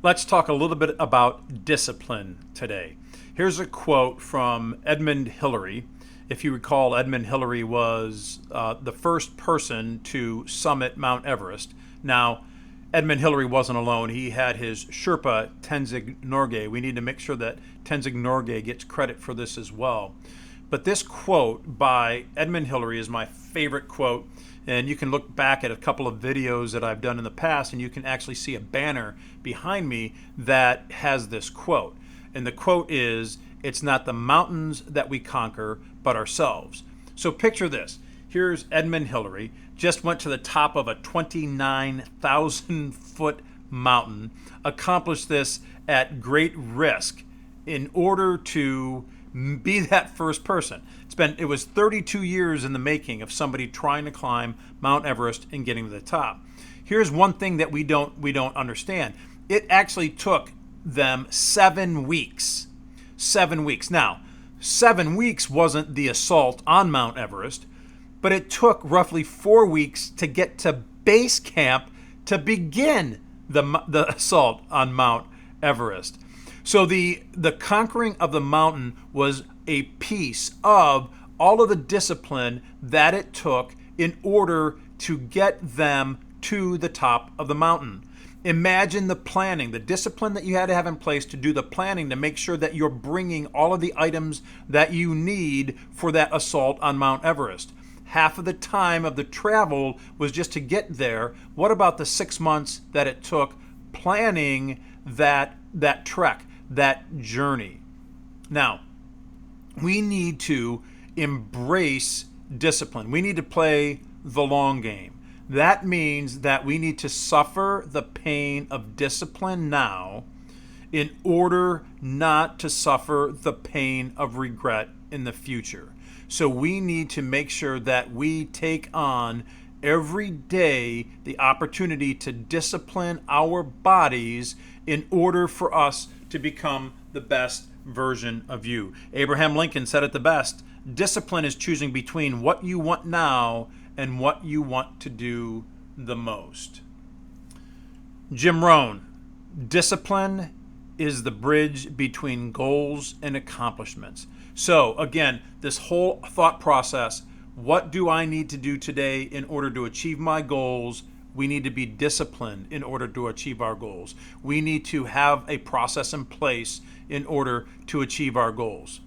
Let's talk a little bit about discipline today. Here's a quote from Edmund Hillary. If you recall, Edmund Hillary was the first person to summit Mount Everest. Now, Edmund Hillary wasn't alone. He had his Sherpa, Tenzing Norgay. We need to make sure that Tenzing Norgay gets credit for this as well. But this quote by Edmund Hillary is my favorite quote. And you can look back at a couple of videos that I've done in the past, and you can actually see a banner behind me that has this quote. And the quote is, "It's not the mountains that we conquer, but ourselves." So picture this. Here's Edmund Hillary, just went to the top of a 29,000 foot mountain, accomplished this at great risk in order to be that first person. It was 32 years in the making of somebody trying to climb Mount Everest and getting to the top. Here's one thing that we don't understand. It actually took them 7 weeks. 7 weeks. Now, 7 weeks wasn't the assault on Mount Everest, but it took roughly 4 weeks to get to base camp to begin the assault on Mount Everest. So the conquering of the mountain was a piece of all of the discipline that it took in order to get them to the top of the mountain. Imagine the planning, the discipline that you had to have in place to do the planning to make sure that you're bringing all of the items that you need for that assault on Mount Everest. Half of the time of the travel was just to get there. What about the 6 months that it took planning that trek, that journey? Now, we need to embrace discipline. We need to play the long game. That means that we need to suffer the pain of discipline now in order not to suffer the pain of regret in the future. So we need to make sure that we take on every day the opportunity to discipline our bodies in order for us to become the best version of you. Abraham Lincoln said it the best: discipline is choosing between what you want now and what you want to do the most. Jim Rohn: discipline is the bridge between goals and accomplishments. So again, this whole thought process, what do I need to do today in order to achieve my goals? We need to be disciplined in order to achieve our goals. We need to have a process in place in order to achieve our goals.